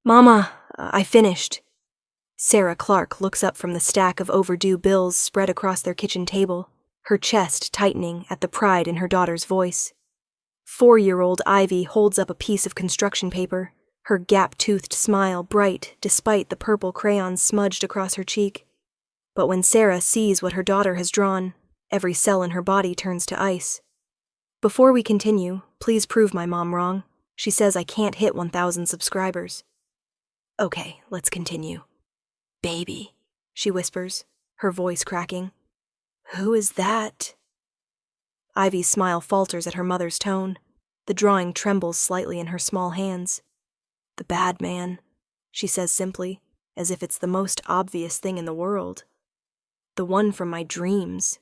Mama, I finished. Sarah Clark looks up from the stack of overdue bills spread across their kitchen table, her chest tightening at the pride in her daughter's voice. 4-year-old Ivy holds up a piece of construction paper, her gap-toothed smile bright despite the purple crayons smudged across her cheek. But when Sarah sees what her daughter has drawn, every cell in her body turns to ice. Before we continue, please prove my mom wrong. She says I can't hit 1,000 subscribers. Okay, let's continue. Baby, she whispers, her voice cracking. Who is that? Ivy's smile falters at her mother's tone. The drawing trembles slightly in her small hands. The bad man, she says simply, as if it's the most obvious thing in the world. The one from my dreams.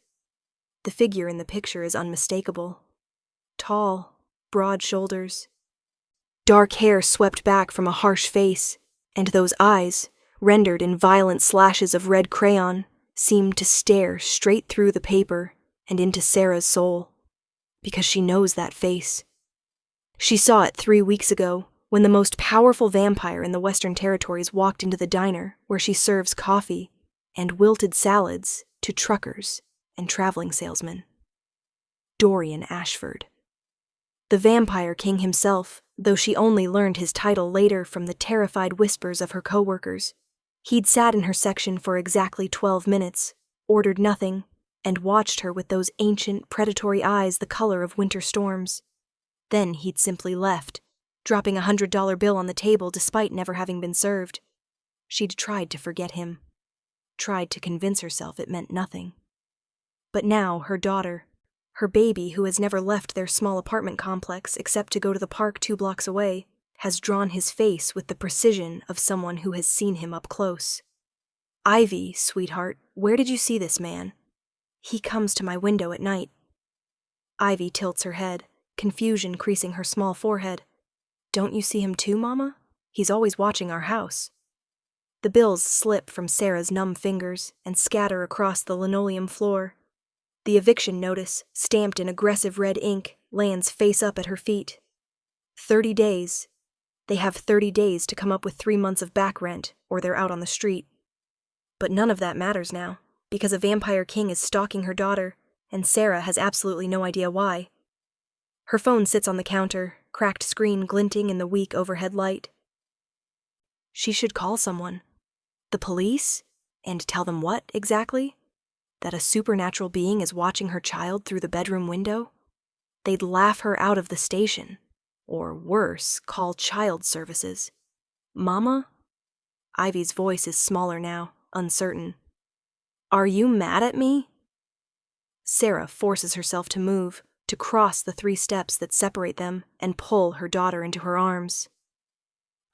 The figure in the picture is unmistakable. Tall, broad shoulders. Dark hair swept back from a harsh face, and those eyes, rendered in violent slashes of red crayon, seemed to stare straight through the paper and into Sarah's soul, because she knows that face. She saw it 3 weeks ago, when the most powerful vampire in the Western Territories walked into the diner where she serves coffee and wilted salads to truckers and traveling salesmen. Dorian Ashford. The Vampire King himself, though she only learned his title later from the terrified whispers of her coworkers. He'd sat in her section for exactly 12 minutes, ordered nothing, and watched her with those ancient, predatory eyes the color of winter storms. Then he'd simply left, dropping a $100 bill on the table despite never having been served. She'd tried to forget him, tried to convince herself it meant nothing. But now her daughter, her baby who has never left their small apartment complex except to go to the park 2 blocks away, has drawn his face with the precision of someone who has seen him up close. Ivy, sweetheart, where did you see this man? He comes to my window at night. Ivy tilts her head, confusion creasing her small forehead. Don't you see him too, Mama? He's always watching our house. The bills slip from Sarah's numb fingers and scatter across the linoleum floor. The eviction notice, stamped in aggressive red ink, lands face up at her feet. 30 days. They have 30 days to come up with 3 months of back rent, or they're out on the street. But none of that matters now, because a vampire king is stalking her daughter, and Sarah has absolutely no idea why. Her phone sits on the counter, cracked screen glinting in the weak overhead light. She should call someone. The police? And tell them what, exactly? That a supernatural being is watching her child through the bedroom window? They'd laugh her out of the station. Or worse, call child services. Mama? Ivy's voice is smaller now, uncertain. Are you mad at me? Sarah forces herself to move, to cross the 3 steps that separate them and pull her daughter into her arms.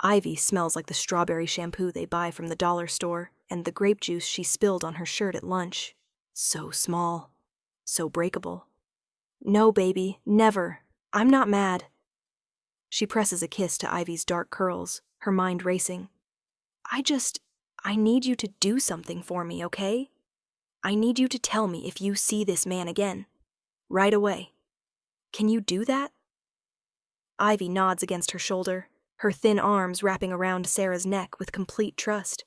Ivy smells like the strawberry shampoo they buy from the dollar store and the grape juice she spilled on her shirt at lunch. So small. So breakable. No, baby, never. I'm not mad. She presses a kiss to Ivy's dark curls, her mind racing. I need you to do something for me, okay? I need you to tell me if you see this man again. Right away. Can you do that? Ivy nods against her shoulder, her thin arms wrapping around Sarah's neck with complete trust.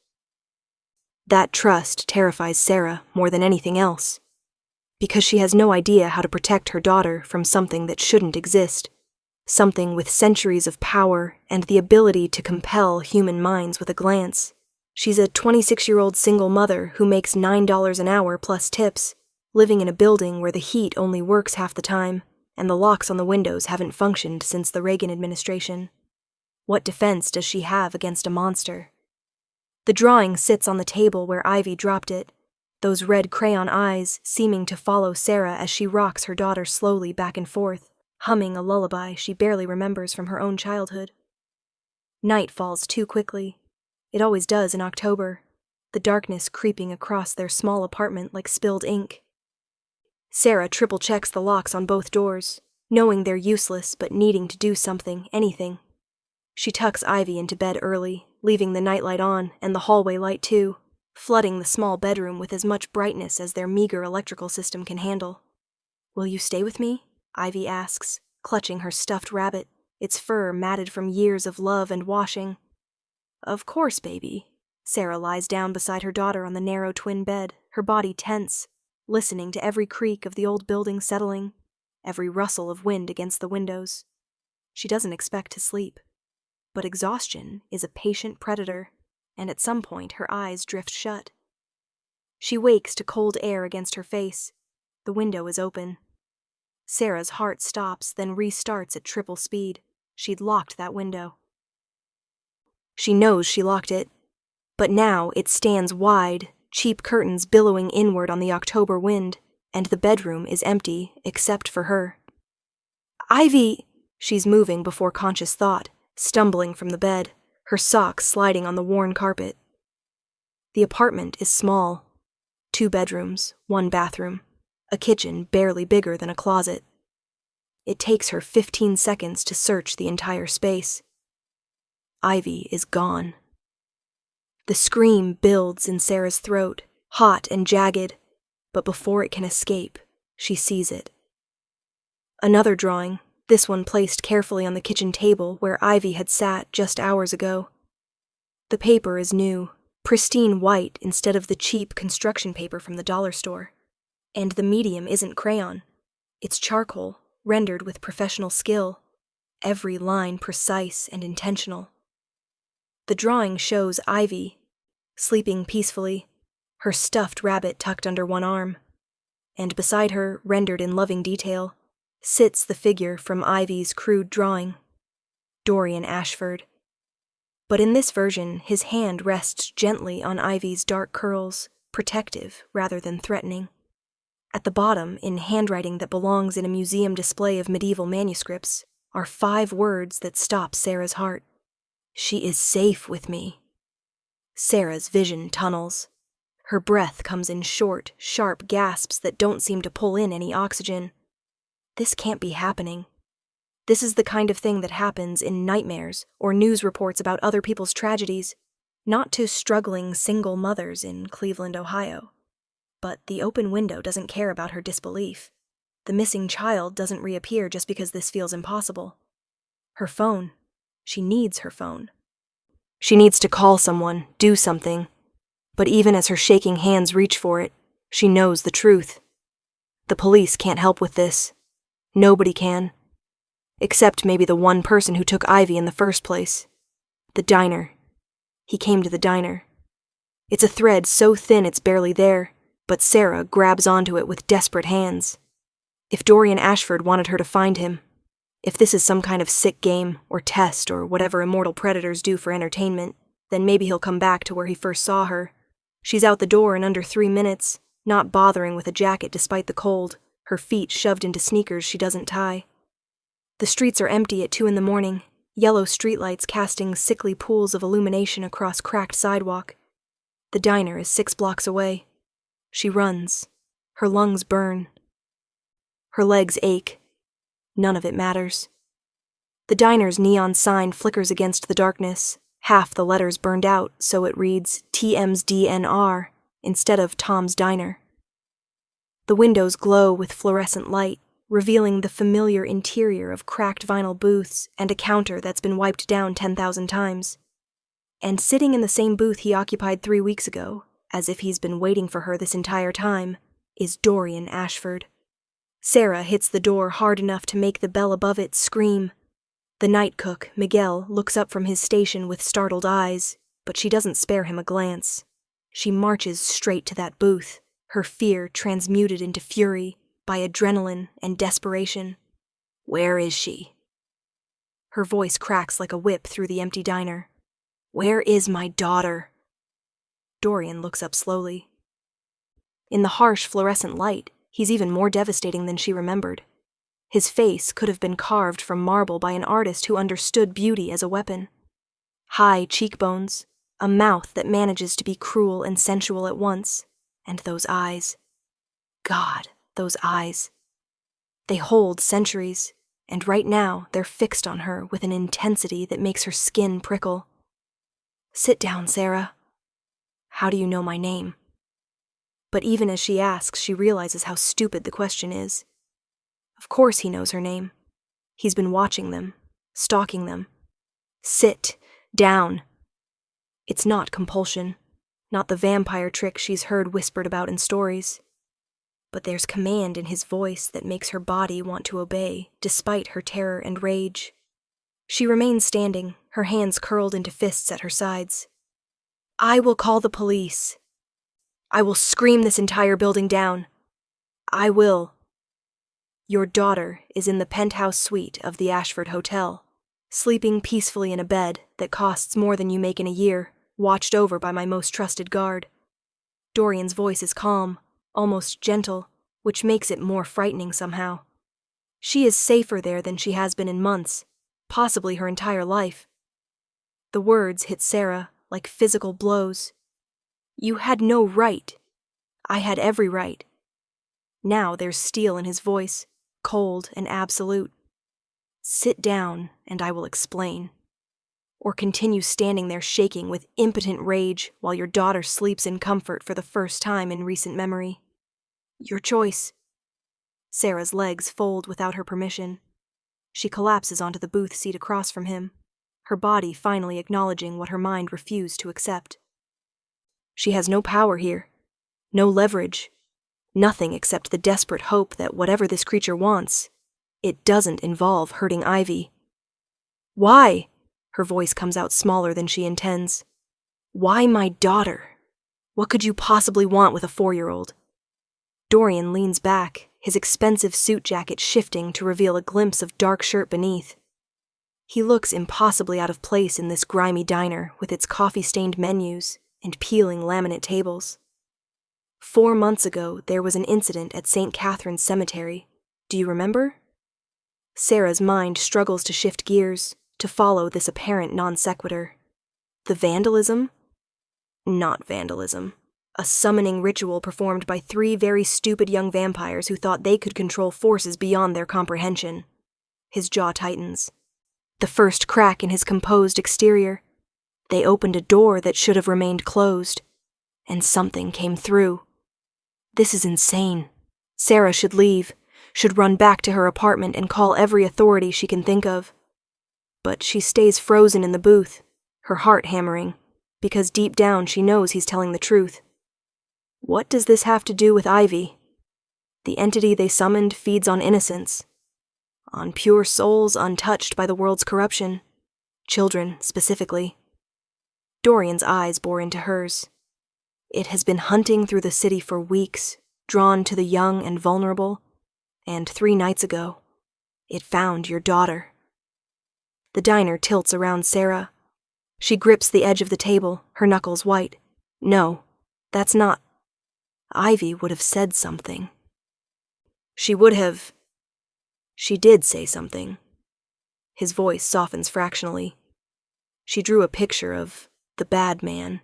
That trust terrifies Sarah more than anything else, because she has no idea how to protect her daughter from something that shouldn't exist, something with centuries of power and the ability to compel human minds with a glance. She's a 26-year-old single mother who makes $9 an hour plus tips, living in a building where the heat only works half the time, and the locks on the windows haven't functioned since the Reagan administration. What defense does she have against a monster? The drawing sits on the table where Ivy dropped it, those red crayon eyes seeming to follow Sarah as she rocks her daughter slowly back and forth, humming a lullaby she barely remembers from her own childhood. Night falls too quickly. It always does in October, the darkness creeping across their small apartment like spilled ink. Sarah triple-checks the locks on both doors, knowing they're useless but needing to do something, anything. She tucks Ivy into bed early, leaving the nightlight on and the hallway light too, flooding the small bedroom with as much brightness as their meager electrical system can handle. Will you stay with me? Ivy asks, clutching her stuffed rabbit, its fur matted from years of love and washing. Of course, baby. Sarah lies down beside her daughter on the narrow twin bed, her body tense, listening to every creak of the old building settling, every rustle of wind against the windows. She doesn't expect to sleep. But exhaustion is a patient predator, and at some point her eyes drift shut. She wakes to cold air against her face. The window is open. Sarah's heart stops, then restarts at triple speed. She'd locked that window. She knows she locked it, but now it stands wide, cheap curtains billowing inward on the October wind, and the bedroom is empty except for her. Ivy! She's moving before conscious thought, stumbling from the bed, her socks sliding on the worn carpet. The apartment is small. 2 bedrooms, 1 bathroom, a kitchen barely bigger than a closet. It takes her 15 seconds to search the entire space. Ivy is gone. The scream builds in Sarah's throat, hot and jagged, but before it can escape, she sees it. Another drawing, this one placed carefully on the kitchen table where Ivy had sat just hours ago. The paper is new, pristine white instead of the cheap construction paper from the dollar store. And the medium isn't crayon. It's charcoal, rendered with professional skill, every line precise and intentional. The drawing shows Ivy, sleeping peacefully, her stuffed rabbit tucked under one arm, and beside her, rendered in loving detail, sits the figure from Ivy's crude drawing, Dorian Ashford. But in this version, his hand rests gently on Ivy's dark curls, protective rather than threatening. At the bottom, in handwriting that belongs in a museum display of medieval manuscripts, are 5 words that stop Sarah's heart. She is safe with me. Sarah's vision tunnels. Her breath comes in short, sharp gasps that don't seem to pull in any oxygen. This can't be happening. This is the kind of thing that happens in nightmares or news reports about other people's tragedies, not to struggling single mothers in Cleveland, Ohio. But the open window doesn't care about her disbelief. The missing child doesn't reappear just because this feels impossible. Her phone. She needs her phone. She needs to call someone, do something. But even as her shaking hands reach for it, she knows the truth. The police can't help with this. Nobody can. Except maybe the one person who took Ivy in the first place. The diner. He came to the diner. It's a thread so thin it's barely there, but Sarah grabs onto it with desperate hands. If Dorian Ashford wanted her to find him, if this is some kind of sick game or test or whatever immortal predators do for entertainment, then maybe he'll come back to where he first saw her. She's out the door in under 3 minutes, not bothering with a jacket despite the cold, her feet shoved into sneakers she doesn't tie. The streets are empty at 2 a.m, yellow streetlights casting sickly pools of illumination across cracked sidewalk. The diner is 6 blocks away. She runs. Her lungs burn. Her legs ache. None of it matters. The diner's neon sign flickers against the darkness, half the letters burned out, so it reads TM's DNR instead of Tom's Diner. The windows glow with fluorescent light, revealing the familiar interior of cracked vinyl booths and a counter that's been wiped down 10,000 times. And sitting in the same booth he occupied 3 weeks ago, as if he's been waiting for her this entire time, is Dorian Ashford. Sarah hits the door hard enough to make the bell above it scream. The night cook, Miguel, looks up from his station with startled eyes, but she doesn't spare him a glance. She marches straight to that booth, her fear transmuted into fury by adrenaline and desperation. Where is she? Her voice cracks like a whip through the empty diner. Where is my daughter? Dorian looks up slowly. In the harsh fluorescent light, he's even more devastating than she remembered. His face could have been carved from marble by an artist who understood beauty as a weapon. High cheekbones, a mouth that manages to be cruel and sensual at once, and those eyes. God, those eyes. They hold centuries, and right now they're fixed on her with an intensity that makes her skin prickle. Sit down, Sarah. How do you know my name? But even as she asks, she realizes how stupid the question is. Of course he knows her name. He's been watching them, stalking them. Sit down. It's not compulsion, not the vampire trick she's heard whispered about in stories. But there's command in his voice that makes her body want to obey, despite her terror and rage. She remains standing, her hands curled into fists at her sides. I will call the police. I will scream this entire building down. I will. Your daughter is in the penthouse suite of the Ashford Hotel, sleeping peacefully in a bed that costs more than you make in a year, watched over by my most trusted guard. Dorian's voice is calm, almost gentle, which makes it more frightening somehow. She is safer there than she has been in months, possibly her entire life. The words hit Sarah like physical blows. You had no right. I had every right. Now there's steel in his voice, cold and absolute. Sit down and I will explain. Or continue standing there shaking with impotent rage while your daughter sleeps in comfort for the first time in recent memory. Your choice. Sarah's legs fold without her permission. She collapses onto the booth seat across from him, her body finally acknowledging what her mind refused to accept. She has no power here, no leverage, nothing except the desperate hope that whatever this creature wants, it doesn't involve hurting Ivy. Why? Her voice comes out smaller than she intends. Why my daughter? What could you possibly want with a 4-year-old? Dorian leans back, his expensive suit jacket shifting to reveal a glimpse of dark shirt beneath. He looks impossibly out of place in this grimy diner with its coffee-stained menus and peeling laminate tables. 4 months ago, there was an incident at St. Catherine's Cemetery. Do you remember? Sarah's mind struggles to shift gears, to follow this apparent non sequitur. The vandalism? Not vandalism. A summoning ritual performed by 3 very stupid young vampires who thought they could control forces beyond their comprehension. His jaw tightens. The first crack in his composed exterior. They opened a door that should have remained closed, and something came through. This is insane. Sarah should leave, should run back to her apartment and call every authority she can think of. But she stays frozen in the booth, her heart hammering, because deep down she knows he's telling the truth. What does this have to do with Ivy? The entity they summoned feeds on innocence, on pure souls untouched by the world's corruption, children specifically. Dorian's eyes bore into hers. It has been hunting through the city for weeks, drawn to the young and vulnerable, and 3 nights ago, it found your daughter. The diner tilts around Sarah. She grips the edge of the table, her knuckles white. No, that's not. Ivy would have said something. She did say something. His voice softens fractionally. She drew a picture of the bad man.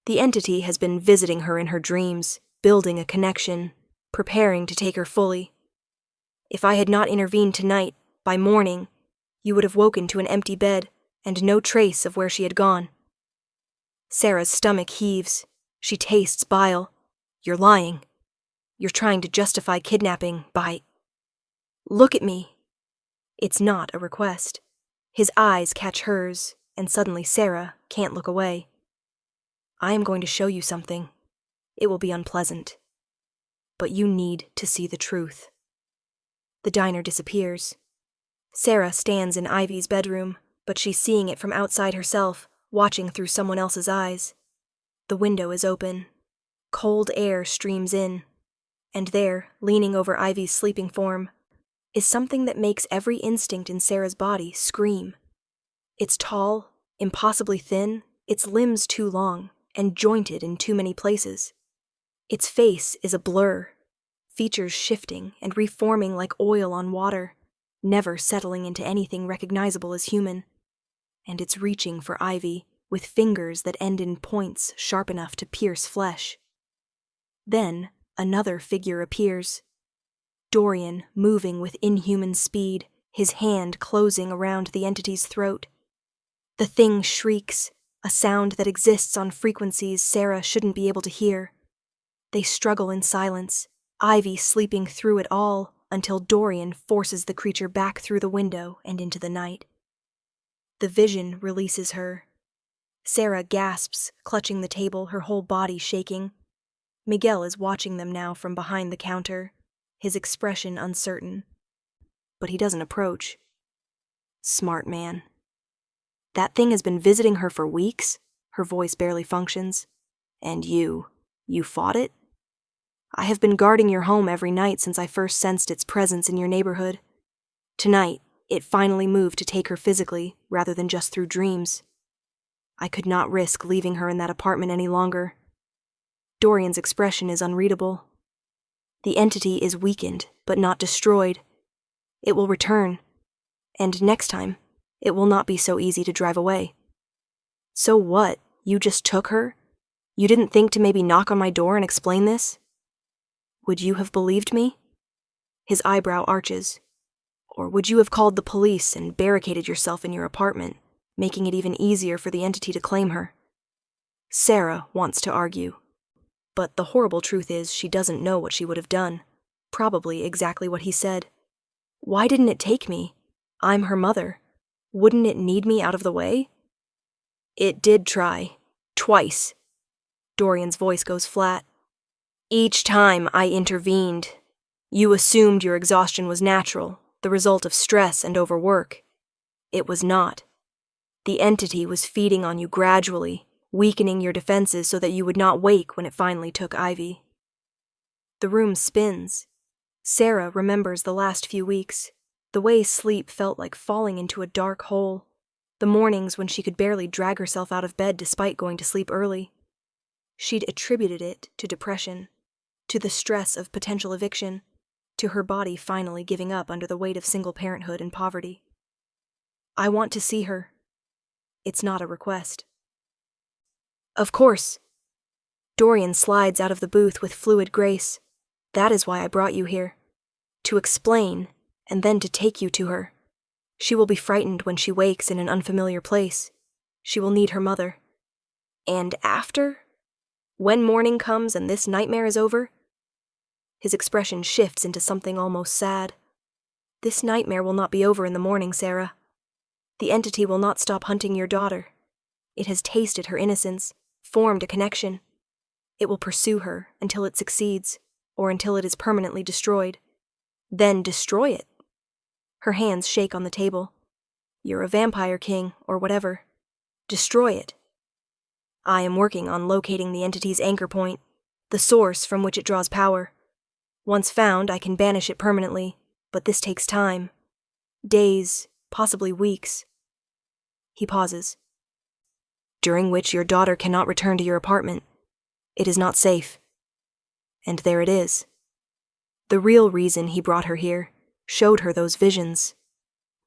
The entity has been visiting her in her dreams, building a connection, preparing to take her fully. If I had not intervened tonight, by morning, you would have woken to an empty bed and no trace of where she had gone. Sarah's stomach heaves. She tastes bile. You're lying. You're trying to justify kidnapping by... Look at me. It's not a request. His eyes catch hers, and suddenly Sarah can't look away. I am going to show you something. It will be unpleasant. But you need to see the truth. The diner disappears. Sarah stands in Ivy's bedroom, but she's seeing it from outside herself, watching through someone else's eyes. The window is open. Cold air streams in. And there, leaning over Ivy's sleeping form, is something that makes every instinct in Sarah's body scream. It's tall, impossibly thin, its limbs too long, and jointed in too many places. Its face is a blur, features shifting and reforming like oil on water, never settling into anything recognizable as human. And it's reaching for Ivy, with fingers that end in points sharp enough to pierce flesh. Then, another figure appears. Dorian, moving with inhuman speed, his hand closing around the entity's throat. The thing shrieks, a sound that exists on frequencies Sarah shouldn't be able to hear. They struggle in silence, Ivy sleeping through it all, until Dorian forces the creature back through the window and into the night. The vision releases her. Sarah gasps, clutching the table, her whole body shaking. Miguel is watching them now from behind the counter, his expression uncertain. But he doesn't approach. Smart man. That thing has been visiting her for weeks, her voice barely functions. And you fought it? I have been guarding your home every night since I first sensed its presence in your neighborhood. Tonight, it finally moved to take her physically, rather than just through dreams. I could not risk leaving her in that apartment any longer. Dorian's expression is unreadable. The entity is weakened, but not destroyed. It will return. And next time, it will not be so easy to drive away. So what? You just took her? You didn't think to maybe knock on my door and explain this? Would you have believed me? His eyebrow arches. Or would you have called the police and barricaded yourself in your apartment, making it even easier for the entity to claim her? Sarah wants to argue. But the horrible truth is she doesn't know what she would have done. Probably exactly what he said. Why didn't it take me? I'm her mother. Wouldn't it need me out of the way? It did try. Twice. Dorian's voice goes flat. Each time I intervened, you assumed your exhaustion was natural, the result of stress and overwork. It was not. The entity was feeding on you gradually, weakening your defenses so that you would not wake when it finally took Ivy. The room spins. Sarah remembers the last few weeks, the way sleep felt like falling into a dark hole, the mornings when she could barely drag herself out of bed despite going to sleep early. She'd attributed it to depression, to the stress of potential eviction, to her body finally giving up under the weight of single parenthood and poverty. I want to see her. It's not a request. Of course. Dorian slides out of the booth with fluid grace. That is why I brought you here. To explain, and then to take you to her. She will be frightened when she wakes in an unfamiliar place. She will need her mother. And after? When morning comes and this nightmare is over? His expression shifts into something almost sad. This nightmare will not be over in the morning, Sarah. The entity will not stop hunting your daughter. It has tasted her innocence, formed a connection. It will pursue her until it succeeds, or until it is permanently destroyed. Then destroy it. Her hands shake on the table. You're a vampire king, or whatever. Destroy it. I am working on locating the entity's anchor point, the source from which it draws power. Once found, I can banish it permanently, but this takes time. Days, possibly weeks. He pauses. During which your daughter cannot return to your apartment. It is not safe. And there it is. The real reason he brought her here, showed her those visions.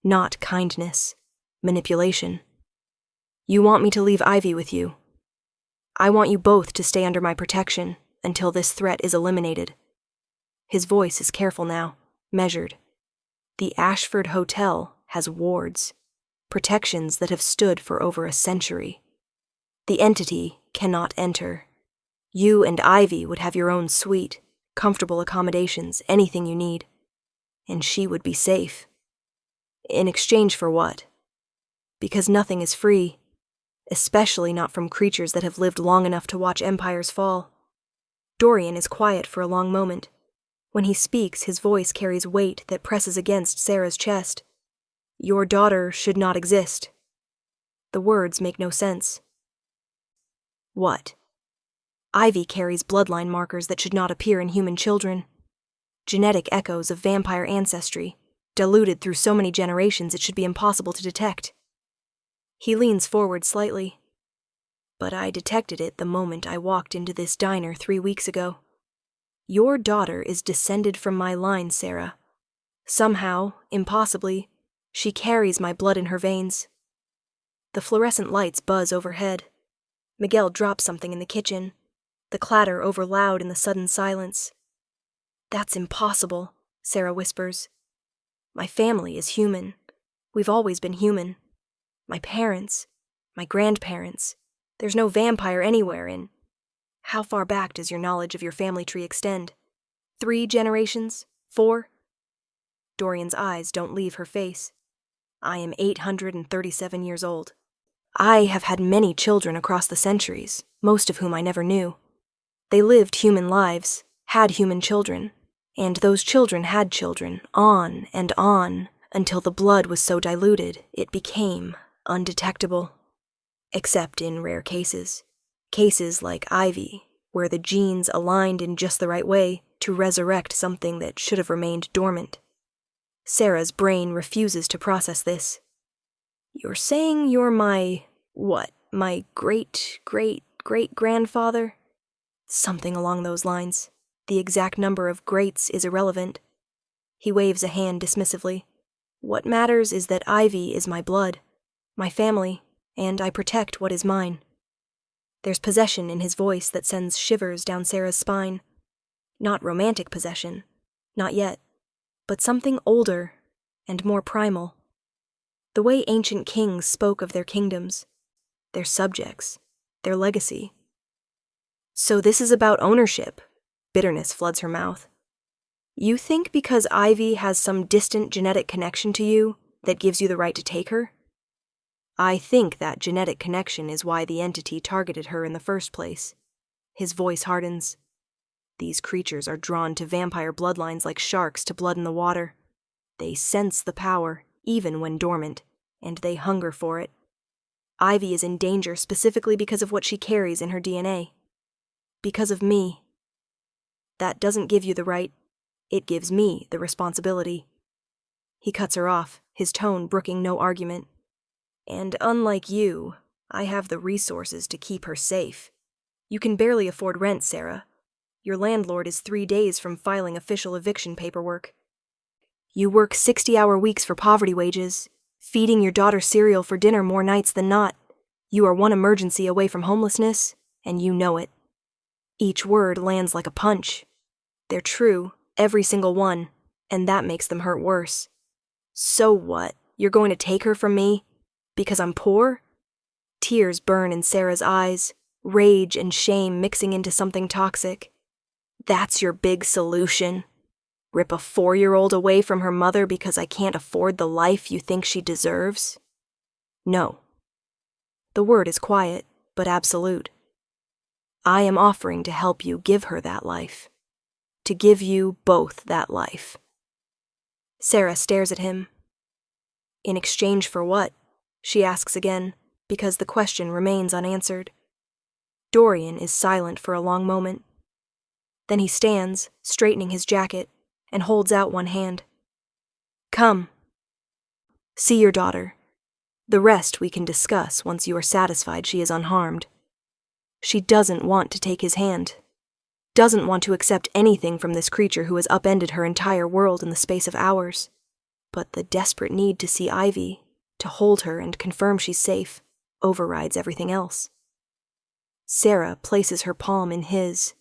Not kindness, manipulation. You want me to leave Ivy with you. I want you both to stay under my protection until this threat is eliminated. His voice is careful now, measured. The Ashford Hotel has wards, protections that have stood for over a century. The entity cannot enter. You and Ivy would have your own suite, comfortable accommodations, anything you need. And she would be safe. In exchange for what? Because nothing is free, especially not from creatures that have lived long enough to watch empires fall. Dorian is quiet for a long moment. When he speaks, his voice carries weight that presses against Sarah's chest. Your daughter should not exist. The words make no sense. What? Ivy carries bloodline markers that should not appear in human children. Genetic echoes of vampire ancestry, diluted through so many generations it should be impossible to detect. He leans forward slightly. But I detected it the moment I walked into this diner 3 weeks ago. Your daughter is descended from my line, Sarah. Somehow, impossibly, she carries my blood in her veins. The fluorescent lights buzz overhead. Miguel drops something in the kitchen. The clatter overloud in the sudden silence. That's impossible, Sarah whispers. My family is human. We've always been human. My parents, my grandparents. There's no vampire anywhere in. How far back does your knowledge of your family tree extend? 3 generations? 4? Dorian's eyes don't leave her face. I am 837 years old. I have had many children across the centuries, most of whom I never knew. They lived human lives, had human children, and those children had children, on and on, until the blood was so diluted it became undetectable. Except in rare cases. Cases like Ivy, where the genes aligned in just the right way to resurrect something that should have remained dormant. Sarah's brain refuses to process this. You're saying you're my great-great-great-great-grandfather? Something along those lines. The exact number of greats is irrelevant. He waves a hand dismissively. What matters is that Ivy is my blood, my family, and I protect what is mine. There's possession in his voice that sends shivers down Sarah's spine. Not romantic possession, not yet, but something older and more primal. The way ancient kings spoke of their kingdoms, their subjects, their legacy. So this is about ownership. Bitterness floods her mouth. You think because Ivy has some distant genetic connection to you that gives you the right to take her? I think that genetic connection is why the entity targeted her in the first place. His voice hardens. These creatures are drawn to vampire bloodlines like sharks to blood in the water. They sense the power, even when dormant, and they hunger for it. Ivy is in danger specifically because of what she carries in her DNA. Because of me. That doesn't give you the right. It gives me the responsibility. He cuts her off, his tone brooking no argument. And unlike you, I have the resources to keep her safe. You can barely afford rent, Sarah. Your landlord is 3 days from filing official eviction paperwork. You work 60-hour weeks for poverty wages, feeding your daughter cereal for dinner more nights than not. You are one emergency away from homelessness, and you know it. Each word lands like a punch. They're true, every single one, and that makes them hurt worse. So what? You're going to take her from me? Because I'm poor? Tears burn in Sarah's eyes, rage and shame mixing into something toxic. That's your big solution? Rip a 4-year-old away from her mother because I can't afford the life you think she deserves? No. The word is quiet, but absolute. I am offering to help you give her that life. To give you both that life. Sarah stares at him. In exchange for what? She asks again, because the question remains unanswered. Dorian is silent for a long moment. Then he stands, straightening his jacket, and holds out one hand. Come. See your daughter. The rest we can discuss once you are satisfied she is unharmed. She doesn't want to take his hand. Doesn't want to accept anything from this creature who has upended her entire world in the space of hours. But the desperate need to see Ivy, to hold her and confirm she's safe, overrides everything else. Sarah places her palm in his.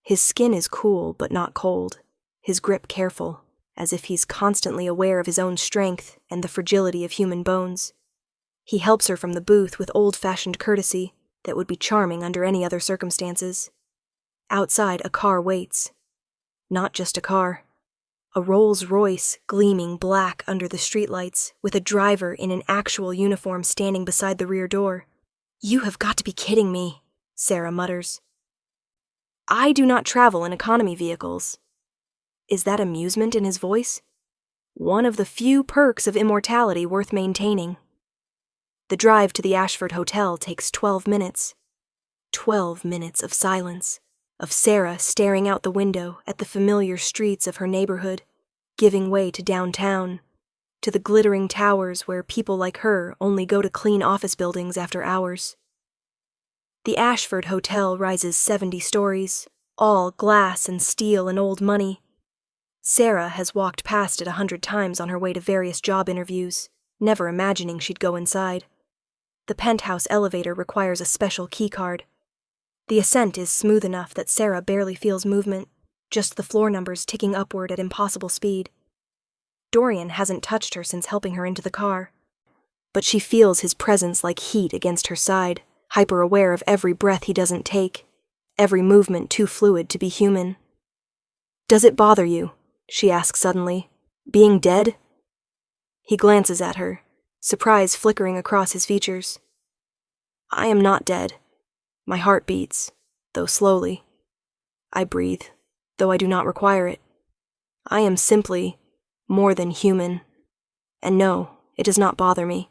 His skin is cool but not cold, his grip careful, as if he's constantly aware of his own strength and the fragility of human bones. He helps her from the booth with old-fashioned courtesy that would be charming under any other circumstances. Outside, a car waits. Not just a car. A Rolls-Royce gleaming black under the streetlights, with a driver in an actual uniform standing beside the rear door. You have got to be kidding me, Sarah mutters. I do not travel in economy vehicles. Is that amusement in his voice? One of the few perks of immortality worth maintaining. The drive to the Ashford Hotel takes 12 minutes. 12 minutes of silence, of Sarah staring out the window at the familiar streets of her neighborhood, giving way to downtown, to the glittering towers where people like her only go to clean office buildings after hours. The Ashford Hotel rises 70 stories, all glass and steel and old money. Sarah has walked past it 100 times on her way to various job interviews, never imagining she'd go inside. The penthouse elevator requires a special keycard. The ascent is smooth enough that Sarah barely feels movement, just the floor numbers ticking upward at impossible speed. Dorian hasn't touched her since helping her into the car, but she feels his presence like heat against her side, hyper-aware of every breath he doesn't take, every movement too fluid to be human. Does it bother you, she asks suddenly, being dead? He glances at her, surprise flickering across his features. I am not dead. My heart beats, though slowly. I breathe, though I do not require it. I am simply more than human. And no, it does not bother me.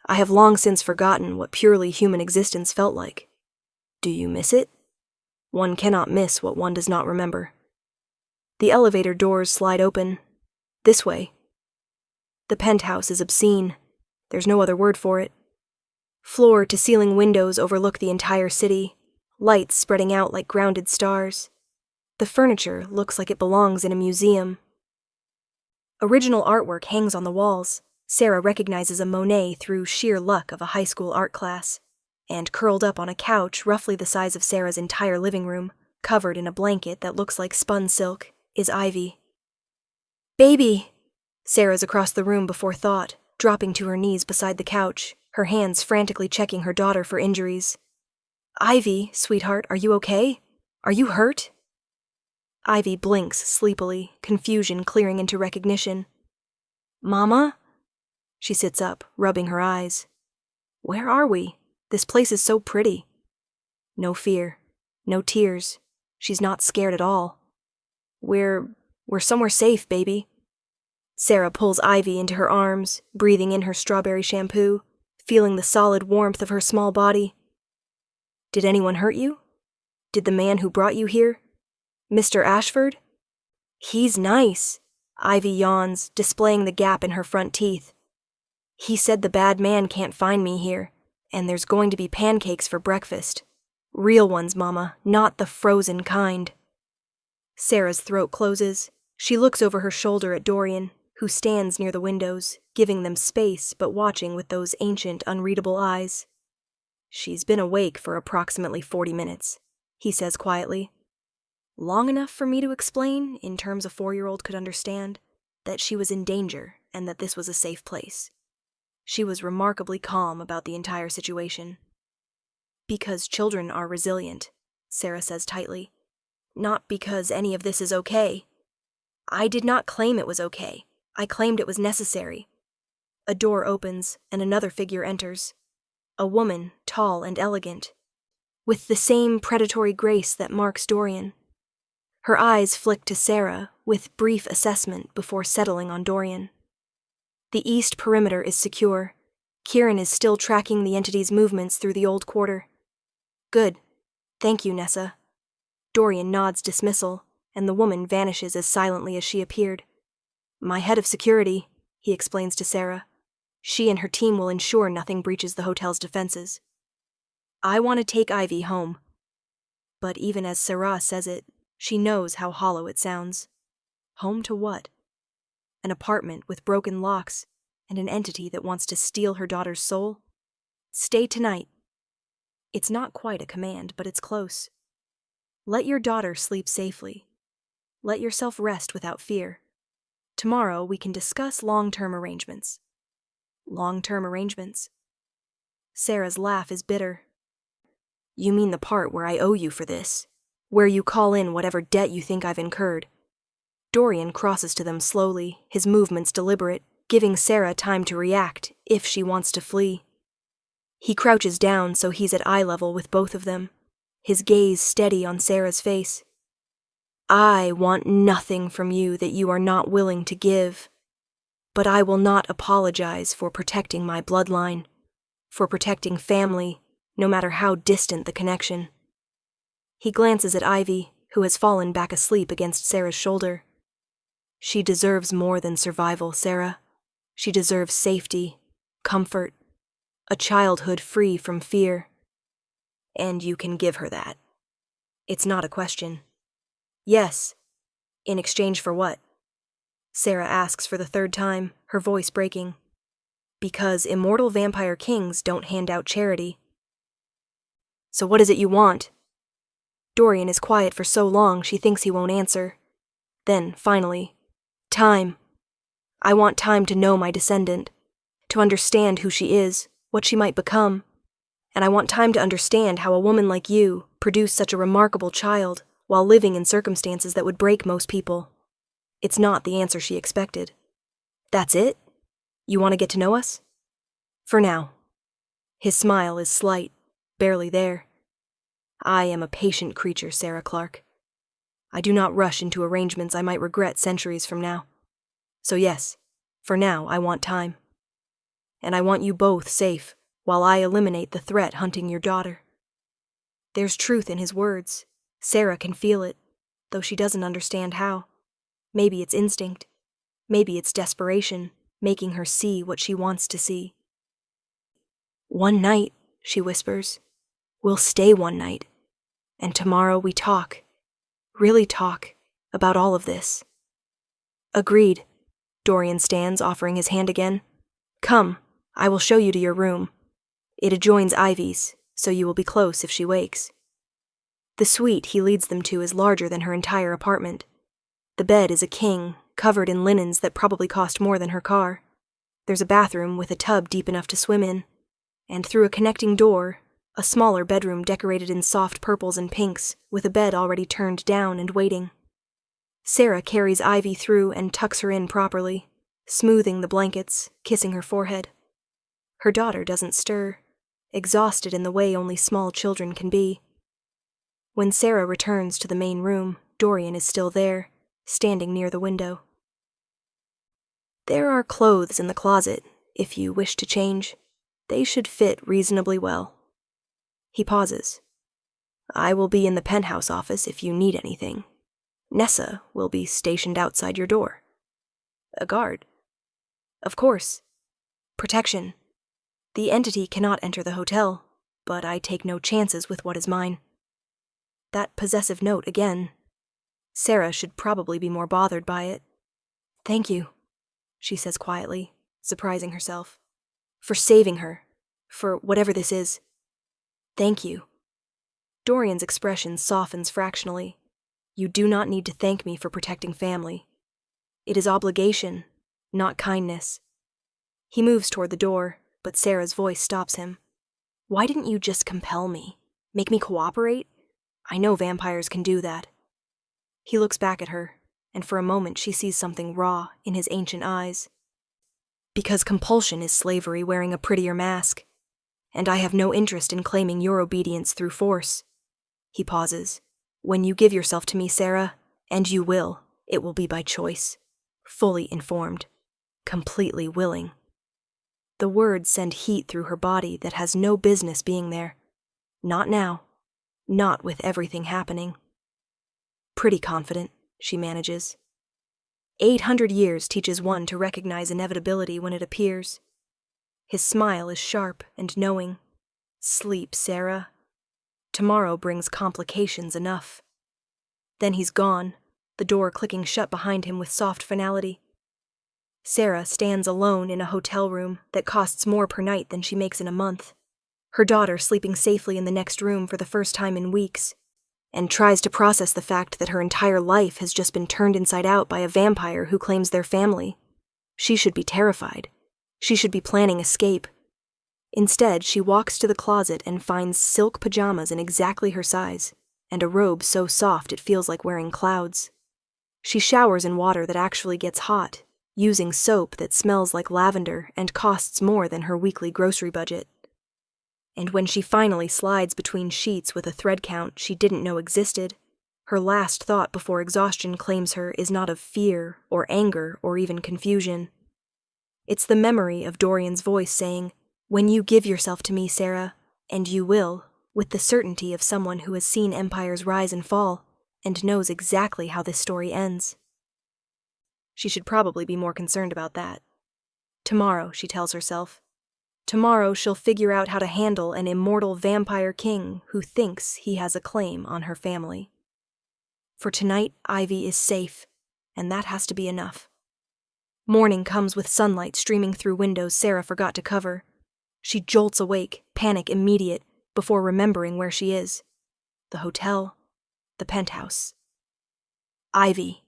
I have long since forgotten what purely human existence felt like. Do you miss it? One cannot miss what one does not remember. The elevator doors slide open. This way. The penthouse is obscene. There's no other word for it. Floor-to-ceiling windows overlook the entire city, lights spreading out like grounded stars. The furniture looks like it belongs in a museum. Original artwork hangs on the walls. Sarah recognizes a Monet through sheer luck of a high school art class. And curled up on a couch roughly the size of Sarah's entire living room, covered in a blanket that looks like spun silk, is Ivy. Baby! Sarah's across the room before thought, dropping to her knees beside the couch, her hands frantically checking her daughter for injuries. Ivy, sweetheart, are you okay? Are you hurt? Ivy blinks sleepily, confusion clearing into recognition. Mama? She sits up, rubbing her eyes. Where are we? This place is so pretty. No fear, no tears. She's not scared at all. We're somewhere safe, baby. Sarah pulls Ivy into her arms, breathing in her strawberry shampoo, feeling the solid warmth of her small body. Did anyone hurt you? Did the man who brought you here? Mr. Ashford? He's nice. Ivy yawns, displaying the gap in her front teeth. He said the bad man can't find me here, and there's going to be pancakes for breakfast. Real ones, Mama, not the frozen kind. Sarah's throat closes. She looks over her shoulder at Dorian, who stands near the windows, giving them space but watching with those ancient, unreadable eyes. She's been awake for approximately 40 minutes, he says quietly. Long enough for me to explain, in terms a 4-year-old could understand, that she was in danger and that this was a safe place. She was remarkably calm about the entire situation. Because children are resilient, Sarah says tightly. Not because any of this is okay. I did not claim it was okay. I claimed it was necessary. A door opens and another figure enters. A woman, tall and elegant, with the same predatory grace that marks Dorian. Her eyes flick to Sarah with brief assessment before settling on Dorian. The east perimeter is secure. Kieran is still tracking the entity's movements through the old quarter. Good. Thank you, Nessa. Dorian nods dismissal, and the woman vanishes as silently as she appeared. My head of security, he explains to Sarah. She and her team will ensure nothing breaches the hotel's defenses. I want to take Ivy home. But even as Sarah says it, she knows how hollow it sounds. Home to what? An apartment with broken locks and an entity that wants to steal her daughter's soul? Stay tonight. It's not quite a command, but it's close. Let your daughter sleep safely. Let yourself rest without fear. Tomorrow we can discuss long-term arrangements. Long-term arrangements? Sarah's laugh is bitter. You mean the part where I owe you for this? Where you call in whatever debt you think I've incurred? Dorian crosses to them slowly, his movements deliberate, giving Sarah time to react if she wants to flee. He crouches down so he's at eye level with both of them, his gaze steady on Sarah's face. I want nothing from you that you are not willing to give, but I will not apologize for protecting my bloodline, for protecting family, no matter how distant the connection. He glances at Ivy, who has fallen back asleep against Sarah's shoulder. She deserves more than survival, Sarah. She deserves safety, comfort, a childhood free from fear. And you can give her that. It's not a question. Yes. In exchange for what? Sarah asks for the third time, her voice breaking. Because immortal vampire kings don't hand out charity. So what is it you want? Dorian is quiet for so long she thinks he won't answer. Then, finally, time. I want time to know my descendant, to understand who she is, what she might become. And I want time to understand how a woman like you produced such a remarkable child while living in circumstances that would break most people. It's not the answer she expected. That's it? You want to get to know us? For now. His smile is slight, barely there. I am a patient creature, Sarah Clark. I do not rush into arrangements I might regret centuries from now. So yes, for now I want time. And I want you both safe while I eliminate the threat hunting your daughter. There's truth in his words. Sarah can feel it, though she doesn't understand how. Maybe it's instinct. Maybe it's desperation, making her see what she wants to see. One night, she whispers. We'll stay one night. And tomorrow we talk. Really talk about all of this. Agreed. Dorian stands, offering his hand again. Come, I will show you to your room. It adjoins Ivy's, so you will be close if she wakes. The suite he leads them to is larger than her entire apartment. The bed is a king, covered in linens that probably cost more than her car. There's a bathroom with a tub deep enough to swim in, and through a connecting door, a smaller bedroom decorated in soft purples and pinks, with a bed already turned down and waiting. Sarah carries Ivy through and tucks her in properly, smoothing the blankets, kissing her forehead. Her daughter doesn't stir, exhausted in the way only small children can be. When Sarah returns to the main room, Dorian is still there, standing near the window. There are clothes in the closet, if you wish to change. They should fit reasonably well. He pauses. I will be in the penthouse office if you need anything. Nessa will be stationed outside your door. A guard. Of course. Protection. The entity cannot enter the hotel, but I take no chances with what is mine. That possessive note again. Sarah should probably be more bothered by it. Thank you, she says quietly, surprising herself. For saving her. For whatever this is. Thank you. Dorian's expression softens fractionally. You do not need to thank me for protecting family. It is obligation, not kindness. He moves toward the door, but Sarah's voice stops him. Why didn't you just compel me? Make me cooperate? I know vampires can do that. He looks back at her, and for a moment she sees something raw in his ancient eyes. Because compulsion is slavery wearing a prettier mask, and I have no interest in claiming your obedience through force. He pauses. When you give yourself to me, Sarah, and you will, it will be by choice. Fully informed. Completely willing. The words send heat through her body that has no business being there. Not now. Not with everything happening. Pretty confident, she manages. 800 years teaches one to recognize inevitability when it appears. His smile is sharp and knowing. Sleep, Sarah. Tomorrow brings complications enough. Then he's gone, the door clicking shut behind him with soft finality. Sarah stands alone in a hotel room that costs more per night than she makes in a month. Her daughter sleeping safely in the next room for the first time in weeks, and tries to process the fact that her entire life has just been turned inside out by a vampire who claims their family. She should be terrified. She should be planning escape. Instead, she walks to the closet and finds silk pajamas in exactly her size, and a robe so soft it feels like wearing clouds. She showers in water that actually gets hot, using soap that smells like lavender and costs more than her weekly grocery budget. And when she finally slides between sheets with a thread count she didn't know existed, her last thought before exhaustion claims her is not of fear or anger or even confusion. It's the memory of Dorian's voice saying, when you give yourself to me, Sarah, and you will, with the certainty of someone who has seen empires rise and fall, and knows exactly how this story ends. She should probably be more concerned about that. Tomorrow, she tells herself. Tomorrow she'll figure out how to handle an immortal vampire king who thinks he has a claim on her family. For tonight, Ivy is safe, and that has to be enough. Morning comes with sunlight streaming through windows Sarah forgot to cover. She jolts awake, panic immediate, before remembering where she is. The hotel, the penthouse. Ivy.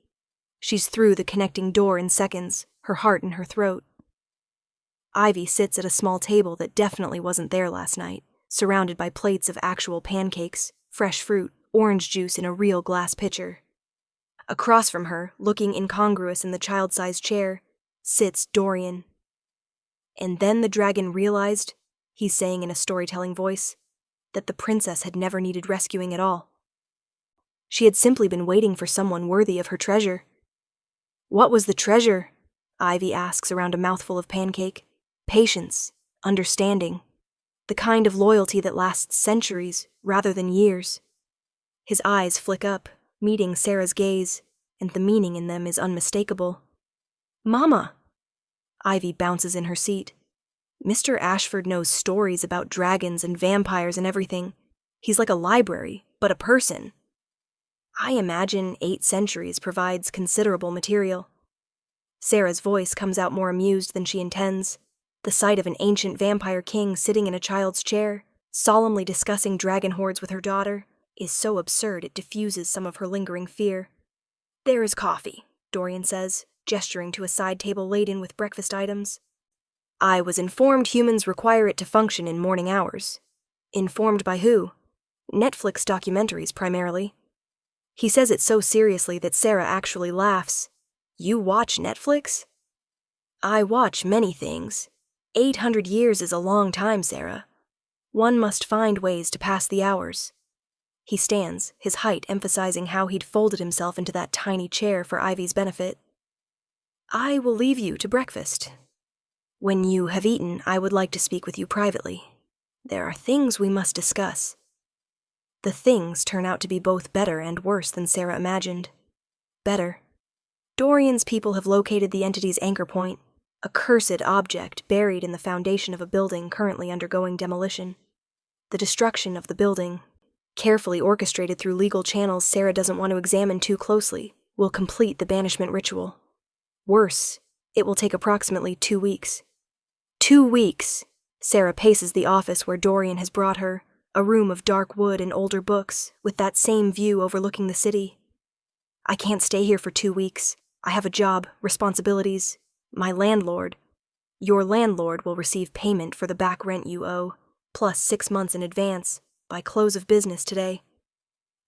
She's through the connecting door in seconds, her heart in her throat. Ivy sits at a small table that definitely wasn't there last night, surrounded by plates of actual pancakes, fresh fruit, orange juice in a real glass pitcher. Across from her, looking incongruous in the child-sized chair, sits Dorian. And then the dragon realized he's saying in a storytelling voice, that the princess had never needed rescuing at all. She had simply been waiting for someone worthy of her treasure. What was the treasure? Ivy asks around a mouthful of pancake. Patience, understanding, the kind of loyalty that lasts centuries rather than years. His eyes flick up, meeting Sarah's gaze, and the meaning in them is unmistakable. Mama! Ivy bounces in her seat. Mr. Ashford knows stories about dragons and vampires and everything. He's like a library, but a person. I imagine 8 centuries provides considerable material. Sarah's voice comes out more amused than she intends. The sight of an ancient vampire king sitting in a child's chair, solemnly discussing dragon hordes with her daughter, is so absurd it diffuses some of her lingering fear. There is coffee, Dorian says, gesturing to a side table laden with breakfast items. I was informed humans require it to function in morning hours. Informed by who? Netflix documentaries, primarily. He says it so seriously that Sarah actually laughs. You watch Netflix? I watch many things. 800 years is a long time, Sarah. One must find ways to pass the hours. He stands, his height emphasizing how he'd folded himself into that tiny chair for Ivy's benefit. I will leave you to breakfast. When you have eaten, I would like to speak with you privately. There are things we must discuss. The things turn out to be both better and worse than Sarah imagined. Better. Dorian's people have located the entity's anchor point, a cursed object buried in the foundation of a building currently undergoing demolition. The destruction of the building, carefully orchestrated through legal channels Sarah doesn't want to examine too closely, will complete the banishment ritual. Worse, it will take approximately 2 weeks. 2 weeks! Sarah paces the office where Dorian has brought her, a room of dark wood and older books, with that same view overlooking the city. I can't stay here for 2 weeks. I have a job, responsibilities. My landlord. Your landlord will receive payment for the back rent you owe, plus 6 months in advance, by close of business today.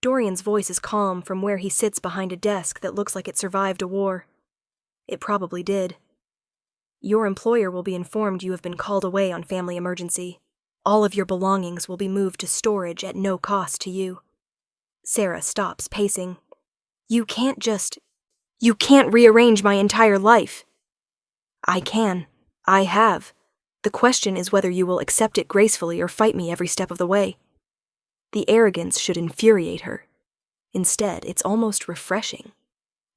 Dorian's voice is calm from where he sits behind a desk that looks like it survived a war. It probably did. Your employer will be informed you have been called away on family emergency. All of your belongings will be moved to storage at no cost to you. Sarah stops pacing. You can't rearrange my entire life. I can. I have. The question is whether you will accept it gracefully or fight me every step of the way. The arrogance should infuriate her. Instead, it's almost refreshing.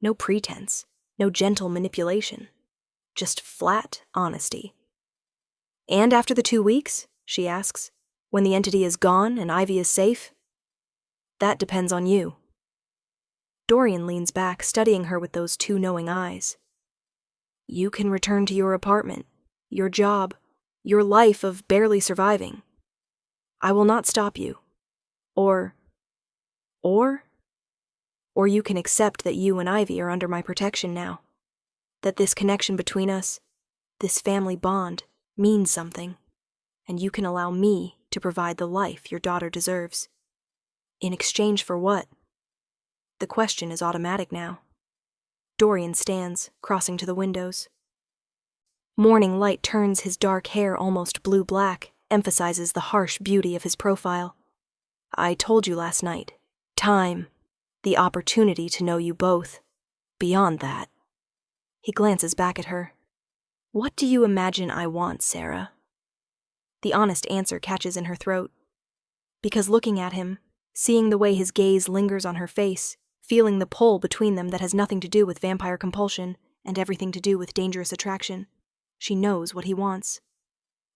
No pretense, no gentle manipulation. Just flat honesty. And after the 2 weeks, she asks, when the entity is gone and Ivy is safe? That depends on you. Dorian leans back, studying her with those 2 knowing eyes. You can return to your apartment, your job, your life of barely surviving. I will not stop you. Or you can accept that you and Ivy are under my protection now. That this connection between us, this family bond, means something, and you can allow me to provide the life your daughter deserves. In exchange for what? The question is automatic now. Dorian stands, crossing to the windows. Morning light turns his dark hair almost blue-black, emphasizes the harsh beauty of his profile. I told you last night. Time. The opportunity to know you both. Beyond that. He glances back at her. What do you imagine I want, Sarah? The honest answer catches in her throat. Because looking at him, seeing the way his gaze lingers on her face, feeling the pull between them that has nothing to do with vampire compulsion and everything to do with dangerous attraction, she knows what he wants.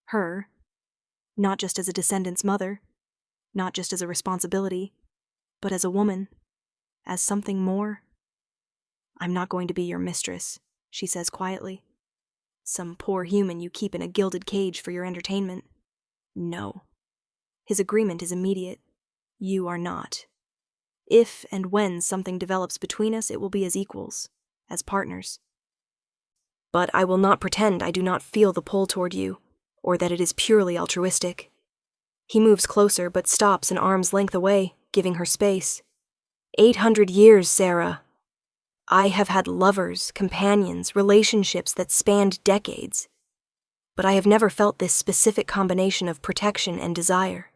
Her. Not just as a descendant's mother, not just as a responsibility, but as a woman, as something more. I'm not going to be your mistress, she says quietly. Some poor human you keep in a gilded cage for your entertainment. No. His agreement is immediate. You are not. If and when something develops between us, it will be as equals, as partners. But I will not pretend I do not feel the pull toward you, or that it is purely altruistic. He moves closer, but stops an arm's length away, giving her space. 800 years, Sarah. I have had lovers, companions, relationships that spanned decades. but I have never felt this specific combination of protection and desire.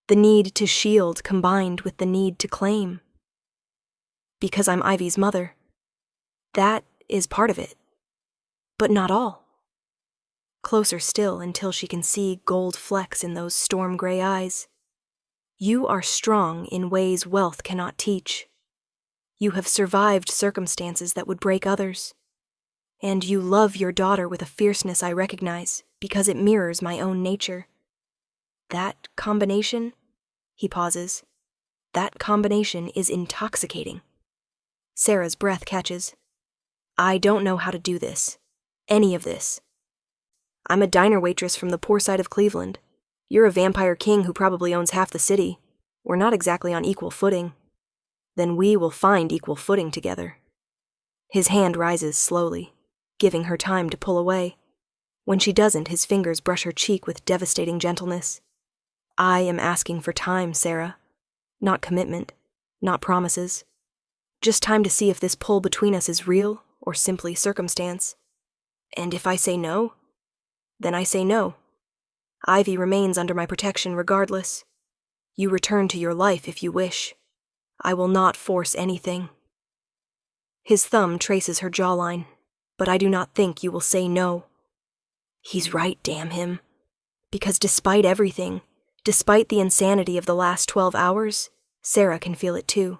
The need to shield combined with the need to claim. Because I'm Ivy's mother. That is part of it. But not all. Closer still until she can see gold flecks in those storm-gray eyes. You are strong in ways wealth cannot teach. You have survived circumstances that would break others. And you love your daughter with a fierceness I recognize because it mirrors my own nature. That combination, he pauses, that combination is intoxicating. Sarah's breath catches. I don't know how to do this. Any of this. I'm a diner waitress from the poor side of Cleveland. You're a vampire king who probably owns half the city. We're not exactly on equal footing. Then we will find equal footing together. His hand rises slowly, giving her time to pull away. When she doesn't, his fingers brush her cheek with devastating gentleness. I am asking for time, Sarah. Not commitment, not promises. Just time to see if this pull between us is real or simply circumstance. And if I say no, then I say no. Ivy remains under my protection regardless. You return to your life if you wish. I will not force anything. His thumb traces her jawline, but I do not think you will say no. He's right, damn him. Because despite everything, despite the insanity of the last 12 hours, Sarah can feel it too.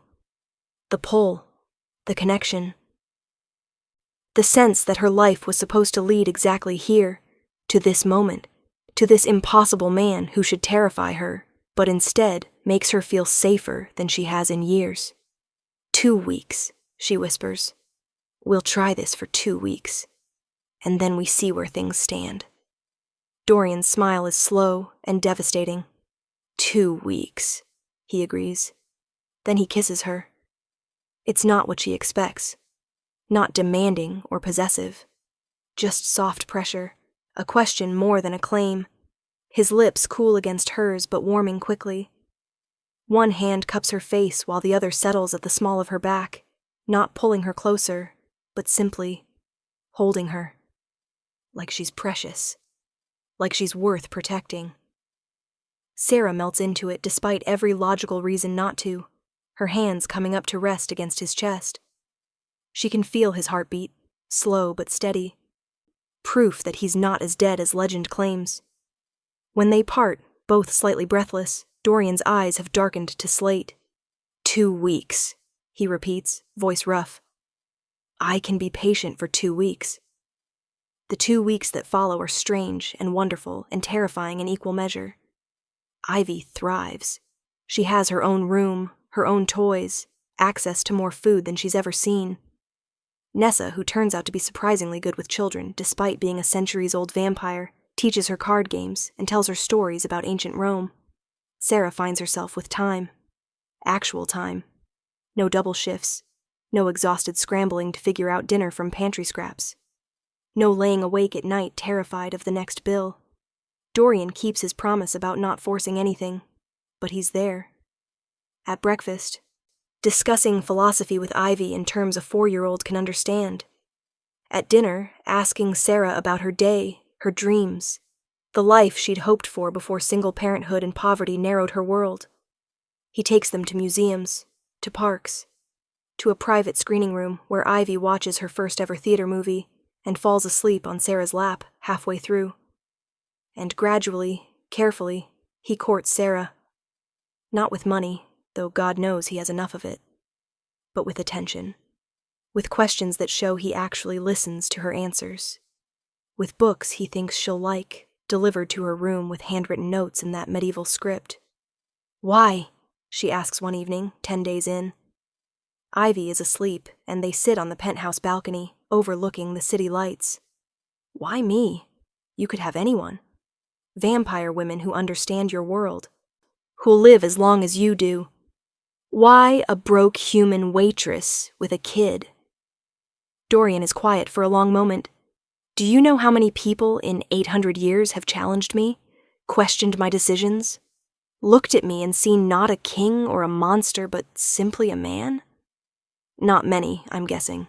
The pull, the connection. The sense that her life was supposed to lead exactly here, to this moment, to this impossible man who should terrify her, but instead makes her feel safer than she has in years. 2 weeks, she whispers. We'll try this for 2 weeks, and then we see where things stand. Dorian's smile is slow and devastating. 2 weeks, he agrees. Then he kisses her. It's not what she expects. Not demanding or possessive. Just soft pressure, a question more than a claim. His lips cool against hers but warming quickly. One hand cups her face while the other settles at the small of her back, not pulling her closer, but simply holding her. Like she's precious. Like she's worth protecting. Sarah melts into it despite every logical reason not to, her hands coming up to rest against his chest. She can feel his heartbeat, slow but steady. Proof that he's not as dead as legend claims. When they part, both slightly breathless, Dorian's eyes have darkened to slate. 2 weeks, he repeats, voice rough. I can be patient for 2 weeks. The 2 weeks that follow are strange and wonderful and terrifying in equal measure. Ivy thrives. She has her own room, her own toys, access to more food than she's ever seen. Nessa, who turns out to be surprisingly good with children despite being a centuries-old vampire, teaches her card games and tells her stories about ancient Rome. Sarah finds herself with time. Actual time. No double shifts. No exhausted scrambling to figure out dinner from pantry scraps. No laying awake at night terrified of the next bill. Dorian keeps his promise about not forcing anything, but he's there. At breakfast, discussing philosophy with Ivy in terms a 4-year-old can understand. At dinner, asking Sarah about her day, her dreams, the life she'd hoped for before single parenthood and poverty narrowed her world. He takes them to museums, to parks, to a private screening room where Ivy watches her first ever theater movie and falls asleep on Sarah's lap halfway through. And gradually, carefully, he courts Sarah. Not with money, though God knows he has enough of it, but with attention. With questions that show he actually listens to her answers. With books he thinks she'll like, delivered to her room with handwritten notes in that medieval script. Why? She asks one evening, 10 days in. Ivy is asleep, and they sit on the penthouse balcony, overlooking the city lights. Why me? You could have anyone. Vampire women who understand your world, who'll live as long as you do. Why a broke human waitress with a kid? Dorian is quiet for a long moment. Do you know how many people in 800 years have challenged me, questioned my decisions, looked at me and seen not a king or a monster but simply a man? Not many, I'm guessing.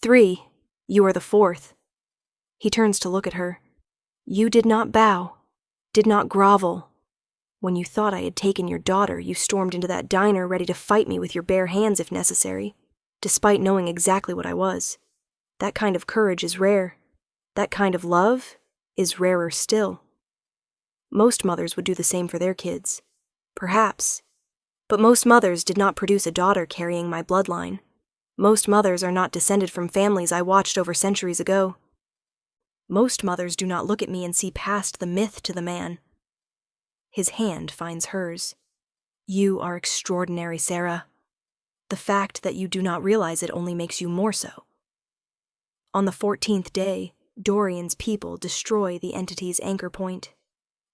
3, you are the 4th. He turns to look at her. You did not bow, did not grovel. When you thought I had taken your daughter, you stormed into that diner ready to fight me with your bare hands if necessary, despite knowing exactly what I was. That kind of courage is rare. That kind of love is rarer still. Most mothers would do the same for their kids. Perhaps. But most mothers did not produce a daughter carrying my bloodline. Most mothers are not descended from families I watched over centuries ago. Most mothers do not look at me and see past the myth to the man. His hand finds hers. You are extraordinary, Sarah. The fact that you do not realize it only makes you more so. On the 14th day, Dorian's people destroy the entity's anchor point.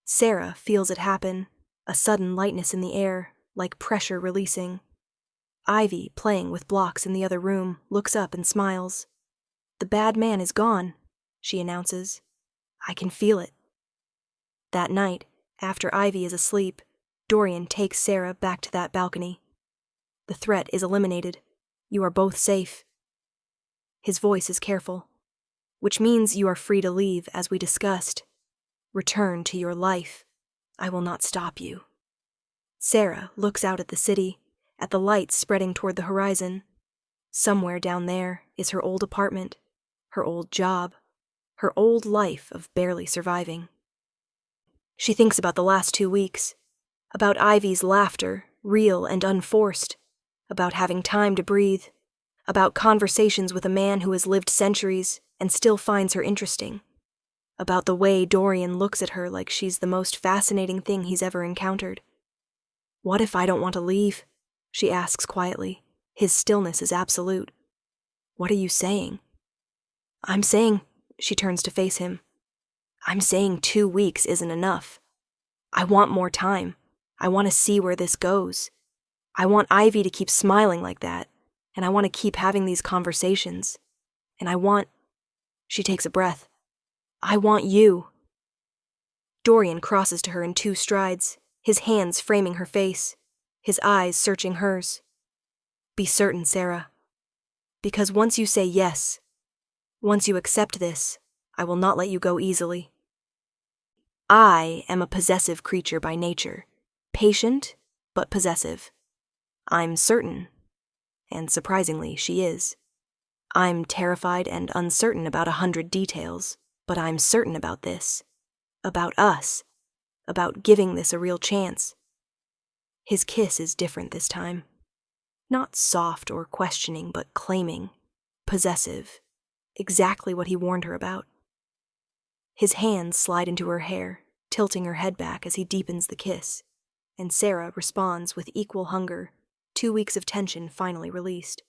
Sarah feels it happen, a sudden lightness in the air, like pressure releasing. Ivy, playing with blocks in the other room, looks up and smiles. The bad man is gone, she announces. I can feel it. That night, after Ivy is asleep, Dorian takes Sarah back to that balcony. The threat is eliminated. You are both safe. His voice is careful, which means you are free to leave, as we discussed. Return to your life. I will not stop you. Sarah looks out at the city, at the lights spreading toward the horizon. Somewhere down there is her old apartment, her old job, her old life of barely surviving. She thinks about the last 2 weeks, about Ivy's laughter, real and unforced, about having time to breathe, about conversations with a man who has lived centuries and still finds her interesting, about the way Dorian looks at her like she's the most fascinating thing he's ever encountered. What if I don't want to leave? She asks quietly. His stillness is absolute. What are you saying? I'm saying, she turns to face him. I'm saying 2 weeks isn't enough. I want more time. I want to see where this goes. I want Ivy to keep smiling like that, and I want to keep having these conversations. And I want... She takes a breath. I want you. Dorian crosses to her in 2 strides, his hands framing her face, his eyes searching hers. Be certain, Sarah. Because once you say yes, once you accept this, I will not let you go easily. I am a possessive creature by nature, patient but possessive. I'm certain, and surprisingly, she is. I'm terrified and uncertain about 100 details, but I'm certain about this, about us, about giving this a real chance. His kiss is different this time. Not soft or questioning, but claiming, possessive, exactly what he warned her about. His hands slide into her hair, tilting her head back as he deepens the kiss, and Sarah responds with equal hunger, 2 weeks of tension finally released.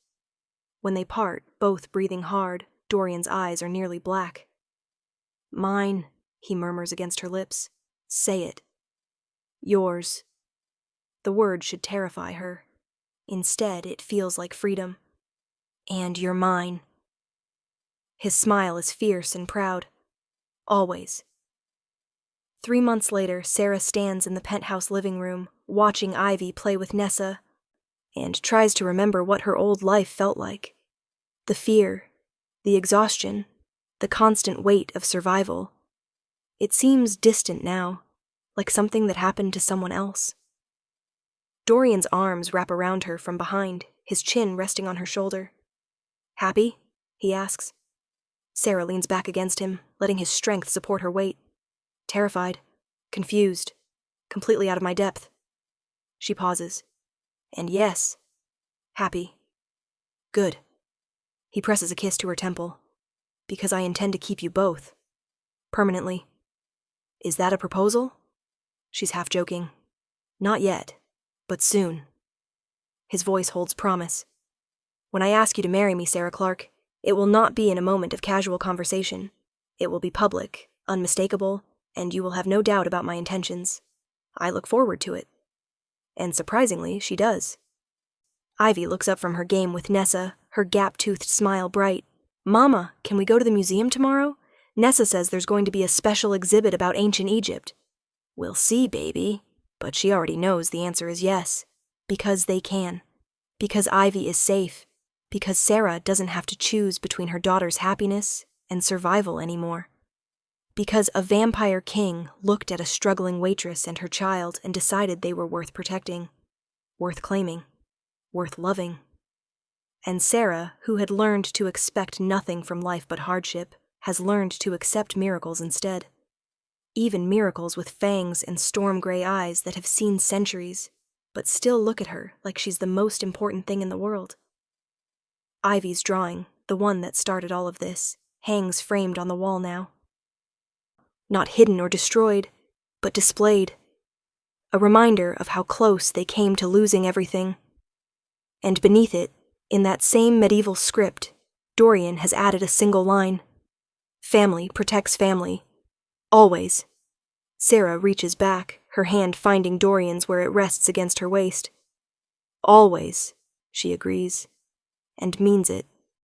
When they part, both breathing hard, Dorian's eyes are nearly black. Mine, he murmurs against her lips. Say it. Yours. The word should terrify her. Instead, it feels like freedom. And you're mine. His smile is fierce and proud. Always. 3 months later, Sarah stands in the penthouse living room, watching Ivy play with Nessa, and tries to remember what her old life felt like. The fear, the exhaustion, the constant weight of survival. It seems distant now, like something that happened to someone else. Dorian's arms wrap around her from behind, his chin resting on her shoulder. Happy? He asks. Sarah leans back against him, letting his strength support her weight. Terrified, confused, completely out of my depth. She pauses. And yes, happy. Good. He presses a kiss to her temple. Because I intend to keep you both. Permanently. Is that a proposal? She's half joking. Not yet, but soon. His voice holds promise. When I ask you to marry me, Sarah Clark, it will not be in a moment of casual conversation. It will be public, unmistakable, and you will have no doubt about my intentions. I look forward to it. And surprisingly, she does. Ivy looks up from her game with Nessa, her gap-toothed smile bright. Mama, can we go to the museum tomorrow? Nessa says there's going to be a special exhibit about ancient Egypt. We'll see, baby. But she already knows the answer is yes. Because they can. Because Ivy is safe. Because Sarah doesn't have to choose between her daughter's happiness and survival anymore. Because a vampire king looked at a struggling waitress and her child and decided they were worth protecting, worth claiming, worth loving. And Sarah, who had learned to expect nothing from life but hardship, has learned to accept miracles instead. Even miracles with fangs and storm-gray eyes that have seen centuries, but still look at her like she's the most important thing in the world. Ivy's drawing, the one that started all of this, hangs framed on the wall now. Not hidden or destroyed, but displayed. A reminder of how close they came to losing everything. And beneath it, in that same medieval script, Dorian has added a single line. Family protects family. Always. Sarah reaches back, her hand finding Dorian's where it rests against her waist. Always, she agrees, and means it.